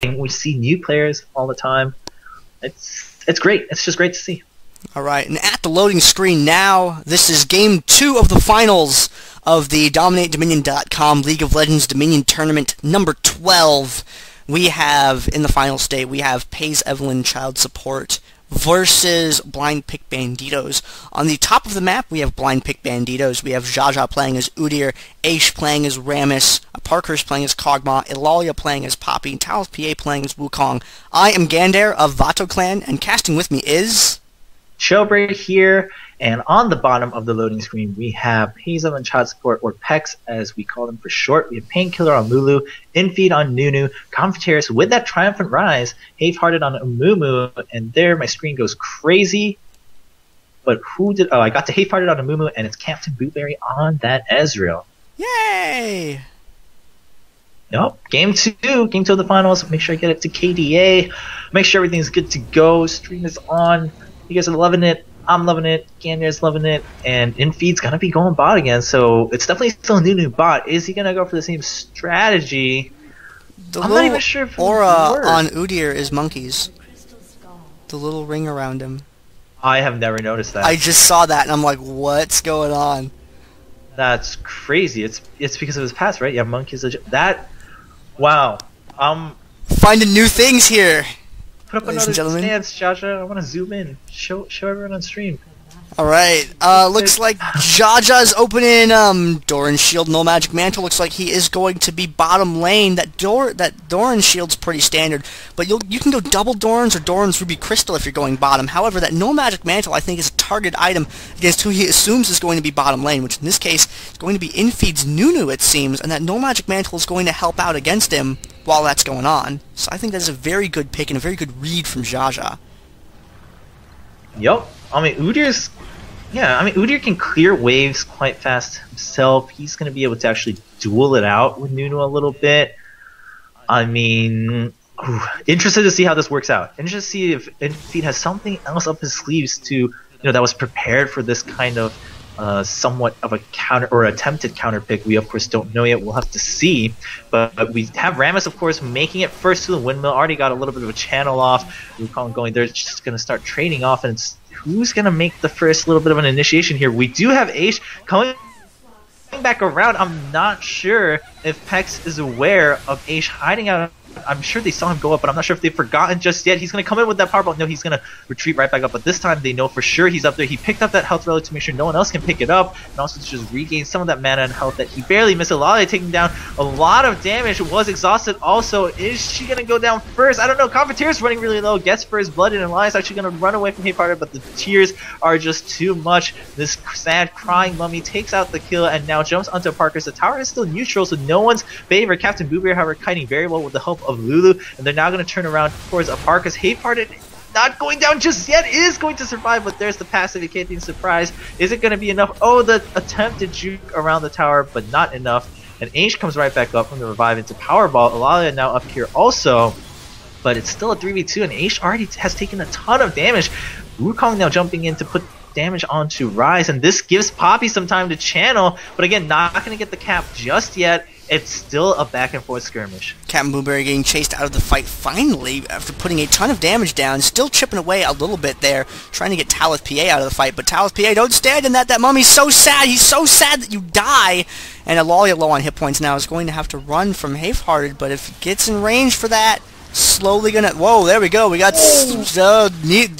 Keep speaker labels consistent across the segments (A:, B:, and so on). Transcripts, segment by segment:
A: We see new players all the time. It's great. It's just great to see.
B: All right, and at the loading screen now, this is Game 2 of the finals of the DominateDominion.com League of Legends Dominion Tournament number 12. We have, in the final state, we have PECS Evelynn Child Support versus Blind Pick Banditos. On the top of the map, we have Blind Pick Banditos. We have Jjaja playing as Udyr, Aesh playing as Rammus, Aparkhurst playing as Kog'Maw, Elalya playing as Poppy, and Talith PA playing as Wukong. I am Gandair of VATOCLAN, and casting with me is...
A: Chobra here, and on the bottom of the loading screen we have PECS Evelynn Child Support, or PECS as we call them for short. We have Painkillar on Lulu, inFe on Nunu, konfetarius with that triumphant Ryze, HaIfhearted on Amumu, and there my screen goes crazy. But who did... Oh, I got to HaIfhearted on Amumu, and it's CaptnBuwberry on that Ezreal.
B: Yay!
A: Yep, game two of the finals. Make sure I get it to KDA. Make sure everything's good to go. Stream is on. You guys are loving it. I'm loving it. Gandair's loving it. And inFe's going to be going bot again. So it's definitely still a new bot. Is he going to go for the same strategy? I'm not even sure if
B: aura on Udyr is monkeys. The little ring around him.
A: I have never noticed that.
B: I just saw that and I'm like, what's going on?
A: That's crazy. It's because of his past, right? Yeah, monkeys. That. Wow.
B: Finding new things here.
A: Put up another stance, Jjaja. I want to zoom in. Show everyone on stream.
B: Alright, looks like Jjaja's opening Doran Shield, no Magic Mantle. Looks like he is going to be bottom lane. That Doran Shield's pretty standard, but you can go double Dorans or Doran's Ruby Crystal if you're going bottom. However, that no Magic Mantle I think is a target item against who he assumes is going to be bottom lane, which in this case is going to be inFe's Nunu, it seems, and that no Magic Mantle is going to help out against him while that's going on. So I think that's a very good pick and a very good read from Jjaja.
A: Yup. I mean, Udyr's... Yeah, I mean, Udyr can clear waves quite fast himself. He's going to be able to actually duel it out with Nunu a little bit. I mean, interested to see how this works out. Interested to see if inFe has something else up his sleeves to, that was prepared for this kind of somewhat of a counter or attempted counter pick. We of course don't know yet. We'll have to see. But we have Rammus, of course, making it first to the windmill. Already got a little bit of a channel off. Wukong going there, just going to start trading off, and it's who's going to make the first little bit of an initiation here. We do have Aesh coming back around. I'm not sure if PECS is aware of Aesh hiding out. I'm sure they saw him go up, but I'm not sure if they've forgotten just yet. He's going to come in with that powerball. No, he's going to retreat right back up, but this time they know for sure he's up there. He picked up that health relic to make sure no one else can pick it up, and also to just regain some of that mana and health that he barely missed. Elalya taking down a lot of damage. Was exhausted also. Is she going to go down first? I don't know. konfetarius running really low, gets first blood, and Elalya's actually going to run away from HaIfhearted, but the tears are just too much. This sad crying mummy takes out the kill and now jumps onto Aparkhurst. The tower is still neutral, so no one's favor. CaptnBuwberry, however, kiting very well with the help of Lulu, and they're now going to turn around towards Aparkhurst. HaIfhearted not going down just yet, is going to survive, but there's the passive. You can't be surprised. Is it going to be enough? Oh, the attempted juke around the tower, but not enough. And Aesh comes right back up from the revive into Powerball. Elalya now up here also, but it's still a 3v2, and Aesh already has taken a ton of damage. Wukong now jumping in to put damage onto Ryze, and this gives Poppy some time to channel, but again, not going to get the cap just yet. It's still a back and forth skirmish.
B: CaptnBuwberry getting chased out of the fight finally after putting a ton of damage down, still chipping away a little bit there, trying to get Talith PA out of the fight, but Talith PA don't stand in that. That mummy's so sad. He's so sad that you die. And Elalya low on hit points now is going to have to run from HaIfhearted, but if he gets in range for that, slowly gonna... Whoa, there we go. We got...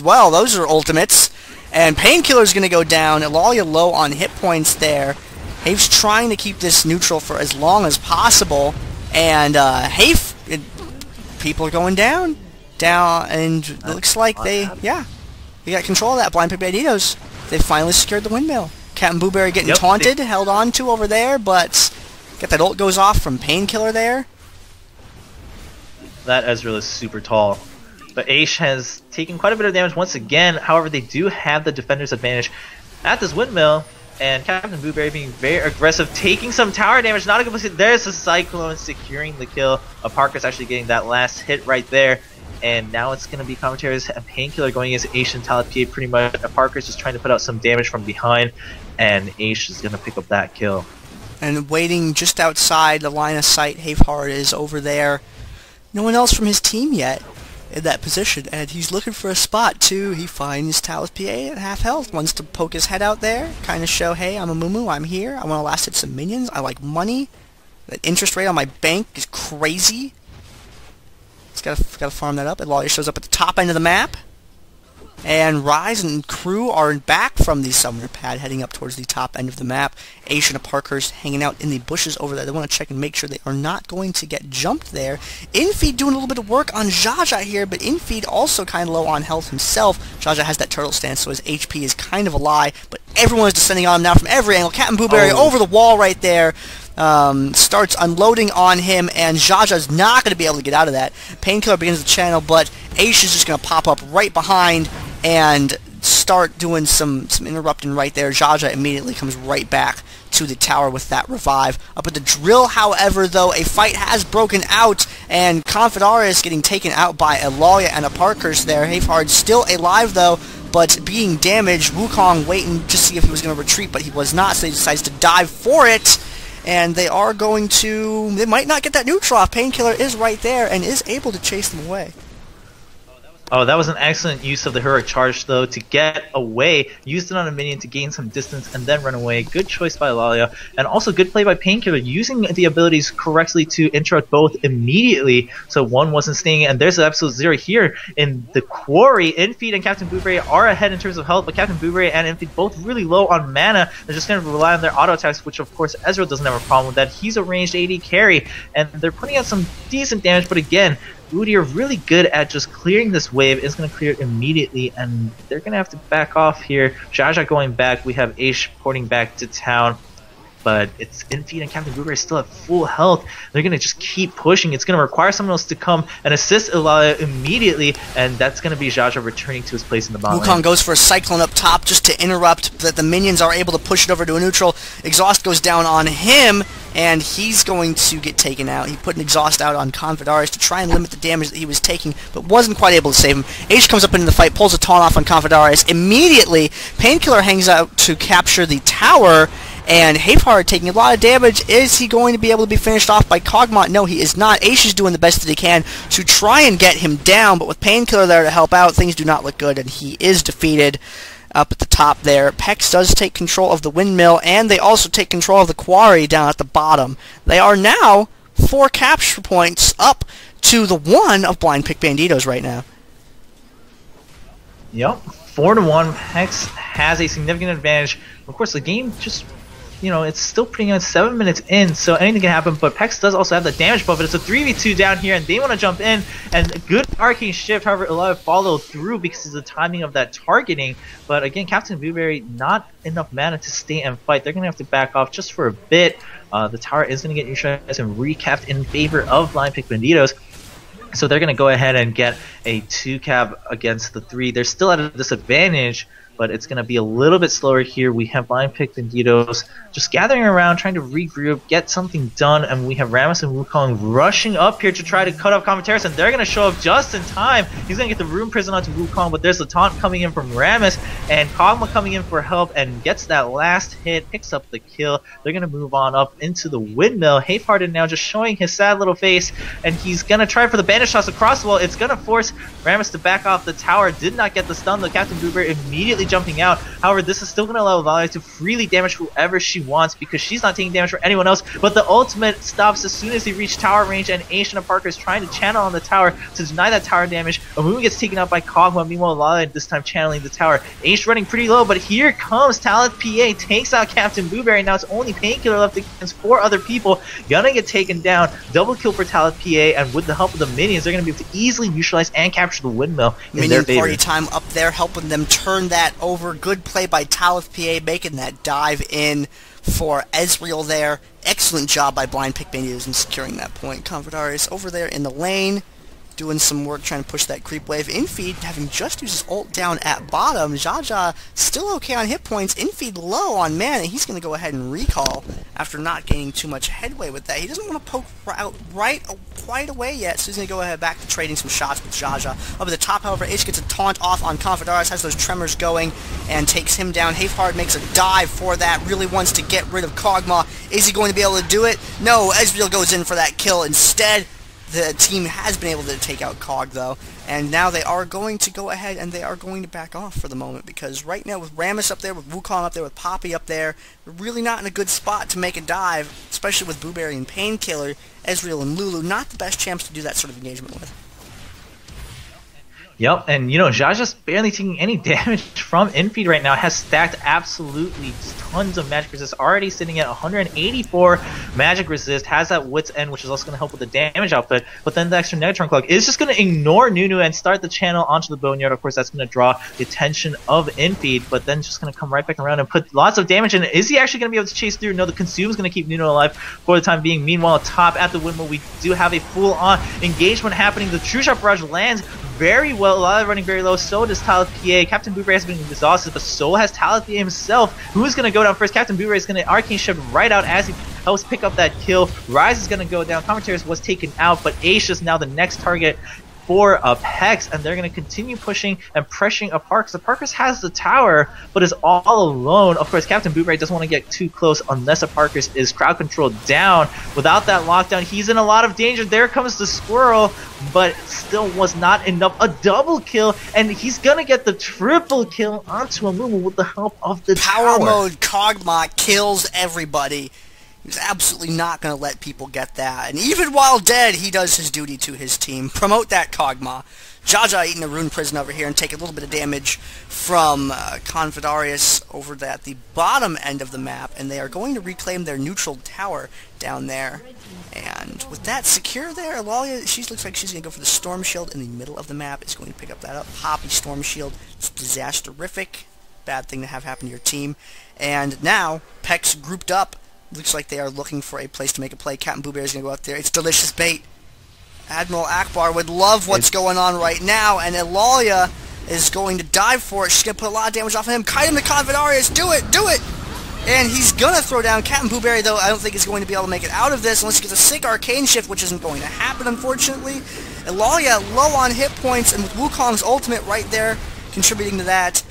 B: well, those are ultimates. And Painkillar's going to go down. Elalya low on hit points there. Haif's trying to keep this neutral for as long as possible. And people are going down. And it looks like they got control of that. Blind Pick Banditos. They finally secured the windmill. CaptnBuwberry getting taunted, held on to over there, but got that ult goes off from Painkillar there.
A: That Ezreal is super tall. But Aesh has taken quite a bit of damage once again. However, they do have the defender's advantage at this windmill. And CaptnBuwberry being very aggressive, taking some tower damage. Not a good place. There's a Cyclone securing the kill. Aparkhurst actually getting that last hit right there. And now it's going to be konfetarius and Painkillar going against Aesh and Talith PA pretty much. Aparkhurst is trying to put out some damage from behind. And Aesh is going to pick up that kill.
B: And waiting just outside the line of sight, HaIfhearted is over there. no one else from his team yet in that position, and he's looking for a spot too. He finds Talith PA at half health, wants to poke his head out there, kind of show, hey, I'm Amumu, I'm here, I want to last hit some minions, I like money, the interest rate on my bank is crazy. Just gotta farm that up. Elalya shows up at the top end of the map. And Ryze and crew are back from the summoner pad, heading up towards the top end of the map. Aesh and Aparkhurst hanging out in the bushes over there. They want to check and make sure they are not going to get jumped there. inFe doing a little bit of work on Jjaja here, but inFe also kind of low on health himself. Jjaja has that turtle stance, so his HP is kind of a lie, but everyone is descending on him now from every angle. CaptnBuwberry over the wall right there. Starts unloading on him, and Jjaja's not going to be able to get out of that. Painkillar begins the channel, but Aesh is just going to pop up right behind and start doing some interrupting right there. Jjaja immediately comes right back to the tower with that revive. Up at the drill, however, though, a fight has broken out, and konfetarius getting taken out by Elalya and Aparkhurst there. HaIfhearted still alive, though, but being damaged. Wukong waiting to see if he was going to retreat, but he was not, so he decides to dive for it. And they are going to... They might not get that neutral off. Painkillar is right there and is able to chase them away.
A: Oh, that was an excellent use of the heroic charge, though, to get away. Used it on a minion to gain some distance and then run away. Good choice by Elalya. And also good play by Painkillar, using the abilities correctly to interrupt both immediately, so one wasn't staying. And there's an absolute zero here in the quarry. inFe and CaptnBuwberry are ahead in terms of health, but CaptnBuwberry and inFe both really low on mana. They're just going to rely on their auto attacks, which of course Ezreal doesn't have a problem with that. He's a ranged AD carry, and they're putting out some decent damage, but again, Udyr really good at just clearing this wave. It's going to clear it immediately, and they're going to have to back off here. Jjaja going back. We have Aesh porting back to town. But it's inFe and CaptnBuwberry still at full health. They're going to just keep pushing. It's going to require someone else to come and assist Elalya immediately, and that's going to be Jjaja returning to his place in the bottom lane.
B: Wukong goes for a cyclone up top just to interrupt that the minions are able to push it over to a neutral. Exhaust goes down on him, and he's going to get taken out. He put an exhaust out on konfetarius to try and limit the damage that he was taking, but wasn't quite able to save him. Aesh comes up into the fight, pulls a taunt off on konfetarius. Immediately, Painkillar hangs out to capture the tower, and HaIfhearted taking a lot of damage. Is he going to be able to be finished off by Kog'Maw? No, he is not. Aesh is doing the best that he can to try and get him down, but with Painkillar there to help out, things do not look good, and he is defeated. Up at the top there, PECS does take control of the windmill, and they also take control of the quarry down at the bottom. They are now 4 capture points up to the 1 of blind pick Banditos right now.
A: Yep, 4-1. PECS has a significant advantage. Of course, the game just, you know, it's still pretty much 7 minutes in, so anything can happen, but PECS does also have the damage buff. It's a 3v2 down here, and they want to jump in, and good arcane shift. However, Elalya followed through because of the timing of that targeting, but again, CaptnBuwberry, not enough mana to stay and fight. They're going to have to back off just for a bit. The tower is going to get neutralized and recapped in favor of blind pick Banditos. So they're going to go ahead and get a 2-cap against the 3. They're still at a disadvantage, but it's going to be a little bit slower here. We have blind pick Banditos just gathering around, trying to regroup, get something done, and we have Rammus and Wukong rushing up here to try to cut off konfetarius, and they're going to show up just in time. He's going to get the Rune Prison onto Wukong, but there's a taunt coming in from Rammus, and Kog'Maw coming in for help and gets that last hit, picks up the kill. They're going to move on up into the windmill. HaIfhearted now just showing his sad little face, and he's going to try for the bandage toss across the wall. It's going to force Rammus to back off the tower. Did not get the stun, though. CaptnBuwberry immediately jumping out. However, this is still going to allow Elalya to freely damage whoever she wants because she's not taking damage for anyone else. But the ultimate stops as soon as they reach tower range, and Aesh and Aparkhurst is trying to channel on the tower to deny that tower damage. Amumu gets taken out by Kog'Maw. Meanwhile, Elalya this time channeling the tower. Aesh running pretty low, but here comes Talith PA, takes out CaptnBuwberry. Now it's only Painkillar left against 4 other people. Gonna get taken down. Double kill for Talith PA, and with the help of the minions, they're gonna be able to easily neutralize and capture the windmill in their favor.
B: Minion party time up there, helping them turn that over. Good play by Talith PA, making that dive in for Ezreal there. Excellent job by blind pick Banditos in securing that point. konfetarius over there in the lane, doing some work trying to push that creep wave. inFe having just used his ult down at bottom. Jjaja still okay on hit points. inFe low on mana. He's going to go ahead and recall after not gaining too much headway with that. He doesn't want to poke out quite away yet, so he's going to go ahead back to trading some shots with Jjaja. Up at the top, however, Aesh gets a taunt off on konfetarius, has those tremors going, and takes him down. HaIfhearted makes a dive for that, really wants to get rid of Kog'Maw. Is he going to be able to do it? No, Ezreal goes in for that kill instead. The team has been able to take out Kog, though, and now they are going to go ahead and they are going to back off for the moment, because right now with Rammus up there, with Wukong up there, with Poppy up there, they're really not in a good spot to make a dive, especially with Buwberry and Painkillar, Ezreal and Lulu, not the best champs to do that sort of engagement with.
A: Yep, and you know, Jjaja's barely taking any damage from inFe right now. Has stacked absolutely tons of magic resist, already sitting at 184 magic resist, has that Wit's End, which is also going to help with the damage output, but then the extra Negatron Cloak is just going to ignore Nunu and start the channel onto the Boneyard. Of course, that's going to draw the attention of inFe, but then just going to come right back around and put lots of damage in. Is he actually going to be able to chase through? No, the Consume is going to keep Nunu alive for the time being. Meanwhile, top at the windmill, we do have a full-on engagement happening. The True Shot Barrage lands very well, a lot of running very low. So does Talith PA. CaptnBuwberry has been exhausted, but so has Talith PA himself. Who's going to go down first? CaptnBuwberry is going to Arcane Shift right out as he helps pick up that kill. Ryze is going to go down. konfetarius was taken out, but Aesh is now the next target for PECS, and they're going to continue pushing and pressuring Aparkhurst. Aparkhurst has the tower, but is all alone. Of course, CaptnBuwberry doesn't want to get too close unless Aparkhurst is crowd controlled down. Without that lockdown, he's in a lot of danger. There comes the squirrel, but still was not enough. A double kill, and he's going to get the triple kill onto Amumu with the help of the
B: Power
A: tower.
B: mode Kog'Maw kills everybody. He's absolutely not going to let people get that. And even while dead, he does his duty to his team. Promote that, Kog'Maw. Jjaja eating a Rune Prison over here and take a little bit of damage from konfetarius over at the bottom end of the map. And they are going to reclaim their neutral tower down there. And with that secure there, Elalya, she looks like she's going to go for the Storm Shield in the middle of the map. Is going to pick up that up. Poppy Storm Shield. It's disasterific. Bad thing to have happen to your team. And now, PECS grouped up. Looks like they are looking for a place to make a play. CaptnBuwberry is going to go out there. It's delicious bait. Admiral Akbar would love what's going on right now, and Elalya is going to dive for it. She's going to put a lot of damage off of him. Kite him to konfetarius. Do it! Do it! And he's going to throw down CaptnBuwberry, though I don't think he's going to be able to make it out of this unless he gets a sick Arcane Shift, which isn't going to happen, unfortunately. Elalya low on hit points, and with Wukong's ultimate right there contributing to that.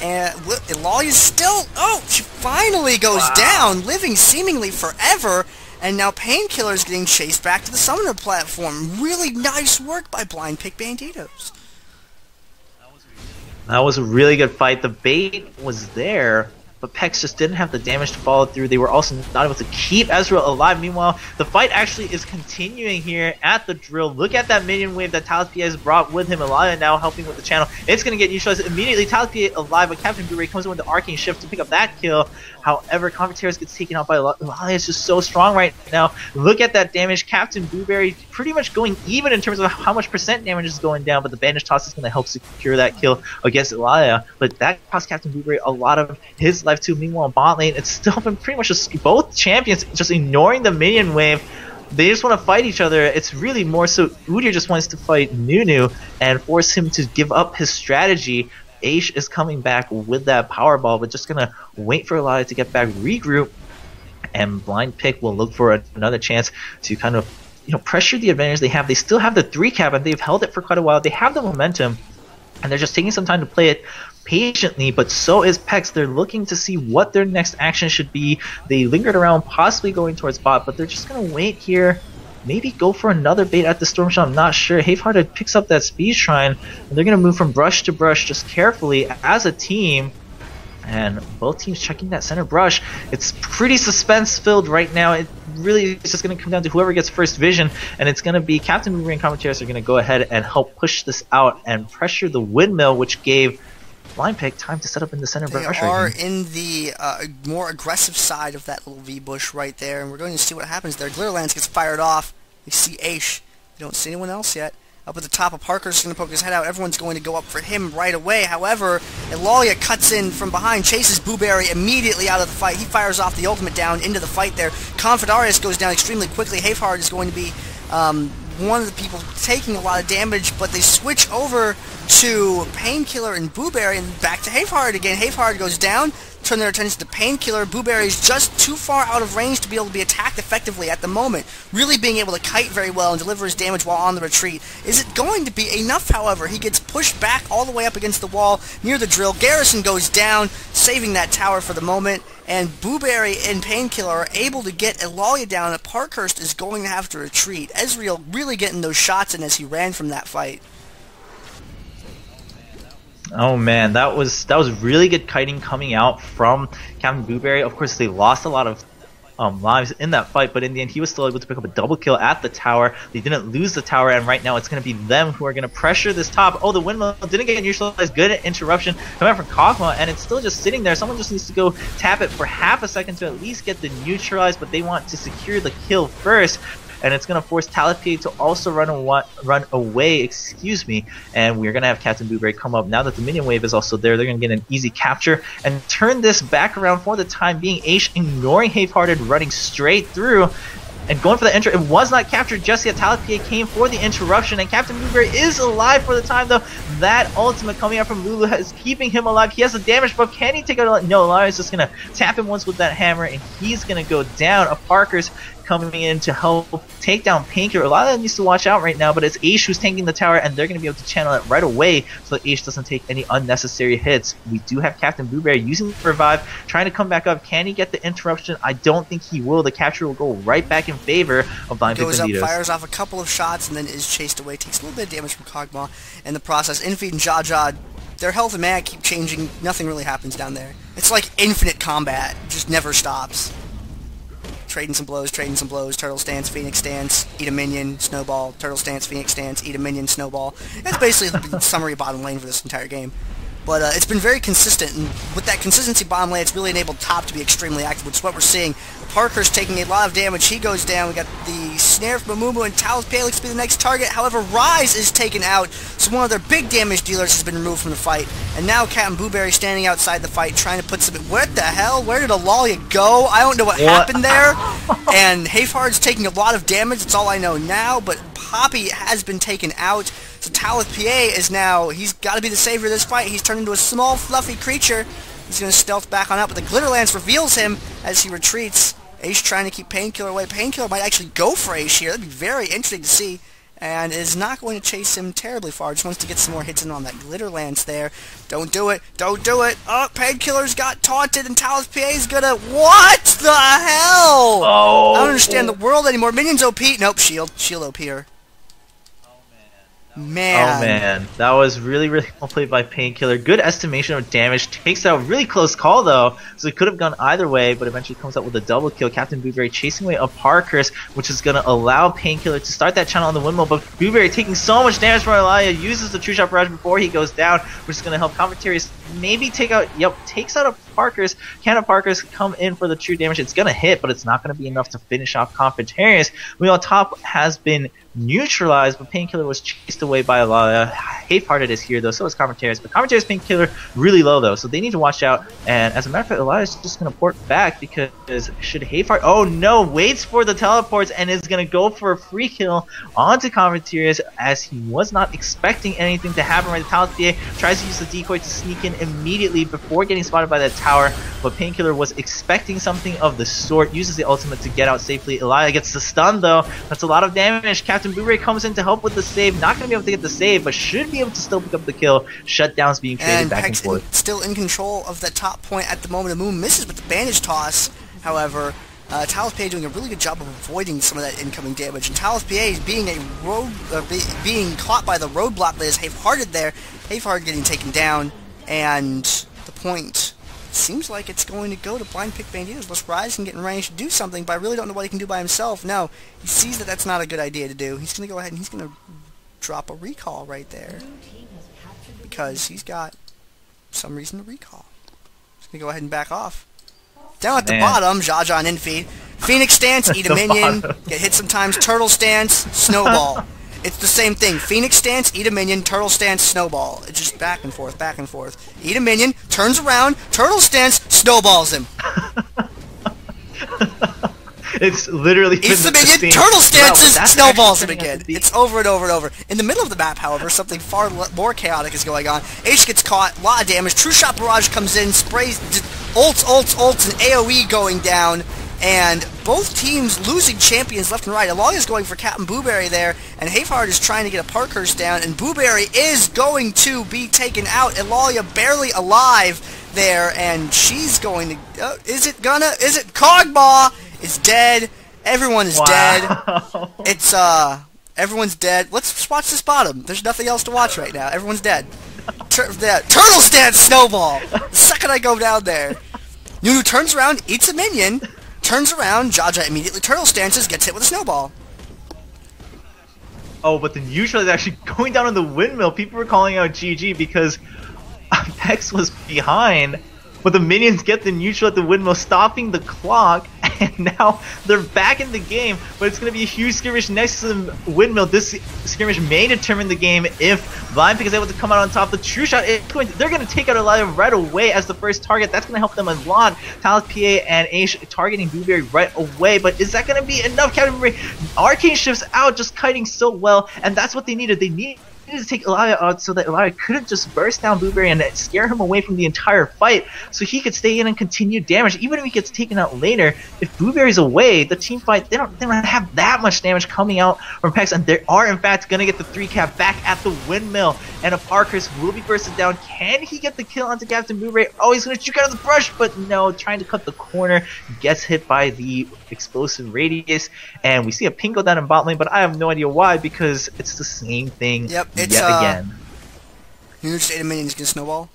B: And Elalya's still... Oh, she finally goes down, living seemingly forever. And now Painkillar is getting chased back to the summoner platform. Really nice work by Blind Pick Banditos.
A: That was a really good fight. The bait was there, but PECS just didn't have the damage to follow through. They were also not able to keep Ezreal alive. Meanwhile, the fight actually is continuing here at the drill. Look at that minion wave that Talith PA has brought with him. Elalya now helping with the channel. It's going to get neutralized immediately. Talith PA alive, but CaptnBuwberry comes in with the Arcane Shift to pick up that kill. However, konfetarius gets taken out by Elalya. Is just so strong right now. Look at that damage. CaptnBuwberry pretty much going even in terms of how much percent damage is going down, but the bandage toss is going to help secure that kill against Elalya. But that cost CaptnBuwberry a lot of his life too. Meanwhile, bot lane, it's still been pretty much just both champions just ignoring the minion wave. They just want to fight each other. It's really more so Udyr just wants to fight Nunu and force him to give up his strategy. Aesh is coming back with that power ball, but just gonna wait for Elalya to get back, regroup, and Blind Pick will look for another chance to kind of, you know, pressure the advantage they have. They still have the 3 cap and they've held it for quite a while. They have the momentum, and they're just taking some time to play it patiently, but so is PECS. They're looking to see what their next action should be. They lingered around, possibly going towards bot, but they're just gonna wait here. Maybe go for another bait at the Storm Shot, I'm not sure. HaIfhearted picks up that Speed Shrine, and they're going to move from brush to brush just carefully as a team. And both teams checking that center brush. It's pretty suspense-filled right now. It really is just going to come down to whoever gets first vision, and it's going to be CaptnBuwberry and konfetarius are going to go ahead and help push this out and pressure the windmill, which gave Blind Pick time to set up in the center brush.
B: They are in the more aggressive side of that little V bush right there, and we're going to see what happens there. Glitter Lance gets fired off. We see Aesh. We don't see anyone else yet. Up at the top, Aparkhurst is going to poke his head out. Everyone's going to go up for him right away. However, Elalya cuts in from behind, chases Buwberry immediately out of the fight. He fires off the ultimate down into the fight there. konfetarius goes down extremely quickly. HaIfhearted is going to be one of the people taking a lot of damage, but they switch over to Painkillar and Buwberry, and back to HaIfhearted again. HaIfhearted goes down, turn their attention to Painkillar. Buwberry's just too far out of range to be able to be attacked effectively at the moment. Really being able to kite very well and deliver his damage while on the retreat. Is it going to be enough, however? He gets pushed back all the way up against the wall near the drill. Garrison goes down, saving that tower for the moment. And Buwberry and Painkillar are able to get Elalya down. Aparkhurst is going to have to retreat. Ezreal really getting those shots in as he ran from that fight.
A: Oh man, that was really good kiting coming out from CaptnBuwberry. Of course, they lost a lot of lives in that fight, but in the end, he was still able to pick up a double kill at the tower. They didn't lose the tower, and right now it's going to be them who are going to pressure this top. Oh, the windmill didn't get neutralized. Good interruption coming out from Kog'Maw, and it's still just sitting there. Someone just needs to go tap it for half a second to at least get the neutralized, but they want to secure the kill first. And it's going to force Talith to also run away, excuse me, and we're going to have CaptnBuwberry come up. Now that the minion wave is also there, they're going to get an easy capture and turn this back around for the time being. Aesh ignoring HaIfhearted, running straight through and going for the enter. It was not captured just yet. Talith came for the interruption, and CaptnBuwberry is alive for the time, though. That ultimate coming out from Lulu is keeping him alive. He has a damage buff. Can he take out? No, Elalya is just going to tap him once with that hammer, and he's going to go down. Aparkhurst coming in to help take down Painkillar. Elalya needs to watch out right now, but it's Aesh who's tanking the tower, and they're going to be able to channel it right away so that Aesh doesn't take any unnecessary hits. We do have CaptnBuwberry using the revive, trying to come back up. Can he get the interruption? I don't think he will. The capture will go right back in favor of Banditos.
B: Goes up, fires off a couple of shots, and then is chased away. Takes a little bit of damage from Kog'Maw in the process. inFe and Jjaja, their health and mana keep changing. Nothing really happens down there. It's like infinite combat. It just never stops. Trading some blows, turtle stance, phoenix stance, eat a minion, snowball, turtle stance, phoenix stance, eat a minion, snowball. That's basically the summary bottom lane for this entire game. But it's been very consistent, and with that consistency bottom lane, it's really enabled top to be extremely active, which is what we're seeing. Parker's taking a lot of damage. He goes down. We got the snare from Amumu, and Talith looks to be the next target. However, Ryze is taken out, so one of their big damage dealers has been removed from the fight. And now CaptnBuwberry standing outside the fight, trying to put some... What the hell? Where did Elalya go? I don't know what happened there. And HaIfhearted's taking a lot of damage. That's all I know now, but Poppy has been taken out. So Talith PA is now... He's got to be the savior of this fight. He's turned into a small, fluffy creature. He's going to stealth back on up, but the Glitter Lance reveals him as he retreats. Aesh trying to keep Painkillar away. Painkillar might actually go for Aesh here. That'd be very interesting to see. And is not going to chase him terribly far. Just wants to get some more hits in on that Glitter Lance there. Don't do it. Don't do it. Oh, Painkillar's got taunted, and Talith PA's gonna... What the hell?
A: Oh.
B: I don't understand the world anymore. Minions OP. Nope, shield. Shield OP here. Man.
A: Oh man, that was really well played by Painkillar. Good estimation of damage. Takes out really close call though, so it could have gone either way, but eventually comes out with a double kill. CaptnBuwberry chasing away Aparkhurst, which is going to allow Painkillar to start that channel on the windmill, but Buwberry taking so much damage from Elalya, uses the True Shot Barrage before he goes down, which is going to help konfetarius maybe take out, takes out Aparkhurst. Can Aparkhurst come in for the true damage? It's going to hit, but it's not going to be enough to finish off konfetarius. We on top has been neutralized, but Painkillar was chased away by Elalya. HaIfhearted is here though, so is konfetarius, but konfetarius Painkillar really low though, so they need to watch out. And as a matter of fact, Elalya is just going to port back because should HaIfhearted... Oh no, waits for the teleports and is going to go for a free kill onto konfetarius as he was not expecting anything to happen. Right, the Talith PA tries to use the decoy to sneak in immediately before getting spotted by that tower, but Painkillar was expecting something of the sort, uses the ultimate to get out safely. Elalya gets the stun though, that's a lot of damage. CaptnBuwberry comes in to help with the save, not going to be able to get the save, but should be able to still pick up the kill. Shutdowns being traded back and forth.
B: Still in control of that top point at the moment. Amumu misses with the bandage toss, however. Talith PA doing a really good job of avoiding some of that incoming damage, and Talith PA being caught by the roadblock that is HaIfhearted there. HaIfhearted getting taken down, and the point seems like it's going to go to blind pick Banditos. Unless Ryze can get in range to do something, but I really don't know what he can do by himself. No, he sees that that's not a good idea to do. He's going to go ahead and he's going to drop a recall right there because he's got some reason to recall. He's going to go ahead and back off. Down at the bottom, Jjaja and inFe. Phoenix stance, eat a minion, get hit sometimes, turtle stance, snowball. It's the same thing. Phoenix stance, eat a minion, turtle stance, snowball. It's just back and forth, back and forth. Eat a minion, turns around, turtle stance, snowballs him.
A: It's literally
B: Eats the minion, turtle stances, snowballs him again. It's over and over and over. In the middle of the map, however, something far more chaotic is going on. Aesh gets caught, a lot of damage. True Shot Barrage comes in, sprays, ults, and AoE going down. And both teams losing champions left and right. Elalya's going for CaptnBuwberry there, and HaIfhearted is trying to get Aparkhurst down, and Buwberry is going to be taken out. Elalya barely alive there, and she's going to... is it Kog'Maw is dead. Everyone is dead. It's, everyone's dead. Let's watch this bottom. There's nothing else to watch right now. Everyone's dead. Turtle stance snowball! The second I go down there. Nunu turns around, eats a minion... Turns around, Jjaja immediately turtle stances, gets hit with a snowball.
A: Oh, but the neutral is actually going down on the windmill. People were calling out GG because PECS was behind, but the minions get the neutral at the windmill, stopping the clock, and now they're back in the game, but it's going to be a huge skirmish next to the windmill. This skirmish may determine the game if VATOCLAN is able to come out on top. The true shot, they're going to take out Elalya right away as the first target. That's going to help them a lot. Talith, PA, and Aesh targeting Buwberry right away, but is that going to be enough? CaptnBuwberry, Arcane shifts out, just kiting so well, and that's what they needed. They needed to take Elalya out so that Elalya couldn't just burst down Buwberry and scare him away from the entire fight, so he could stay in and continue damage. Even if he gets taken out later, if Buwberry's away, the team fight, they don't have that much damage coming out from PECS, and they are in fact gonna get the 3-cap back at the windmill, and Aparkhurst will be bursted down. Can he get the kill onto CaptnBuwberry? Oh, he's gonna juke out of the brush, but no, trying to cut the corner, gets hit by the explosive radius, and we see a ping go down in bot lane, but I have no idea why, because it's the same thing.
B: Yep, it's
A: yet again.
B: Nunu just ate a minion, he's gonna snowball.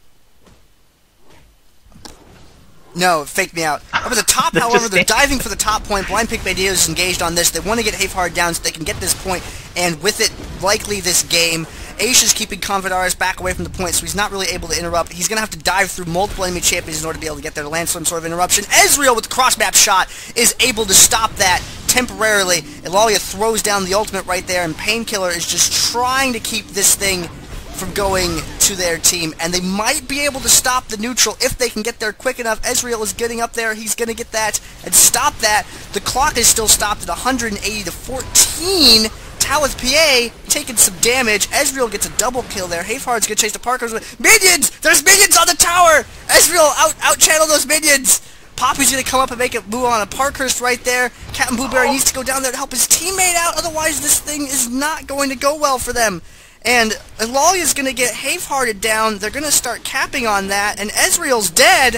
B: No, it faked me out. Up at the top, however, they're diving for the top point. Blind Pick Banditos is engaged on this. They want to get HaIfhearted down so they can get this point, and with it, likely this game. Aesh is keeping konfetarius back away from the point, so he's not really able to interrupt. He's going to have to dive through multiple enemy champions in order to be able to get there to land some sort of interruption. Ezreal with the cross-map shot is able to stop that temporarily. Elalya throws down the ultimate right there, and Painkillar is just trying to keep this thing from going to their team, and they might be able to stop the neutral if they can get there quick enough. Ezreal is getting up there. He's going to get that and stop that. The clock is still stopped at 180 to 14. Talith PA taking some damage. Ezreal gets a double kill there. HaIfhearted's gonna chase the Parkers with minions! There's minions on the tower! Ezreal out-channel those minions! Poppy's gonna come up and make a move on a Aparkhurst right there. CaptnBuwberry needs to go down there to help his teammate out, otherwise this thing is not going to go well for them. And Elalya's gonna get HaIfhearted down. They're gonna start capping on that, and Ezreal's dead.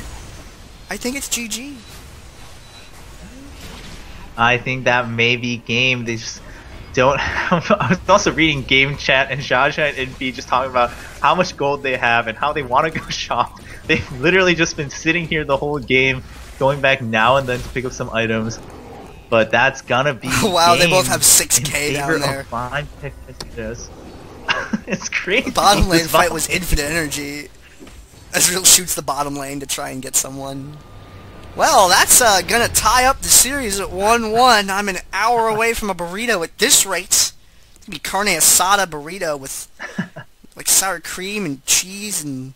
B: I think it's GG.
A: I think that may be game. They just don't. I was also reading game chat, and Jjaja and inFe just talking about how much gold they have and how they want to go shop. They've literally just been sitting here the whole game, going back now and then to pick up some items. But that's gonna be
B: wow, they both have 6k down there.
A: It's crazy.
B: The bottom lane fight was infinite energy. Ezreal shoots the bottom lane to try and get someone. Well, that's gonna tie up the series at 1-1. I'm an hour away from a burrito at this rate. It's gonna be carne asada burrito with like sour cream and cheese and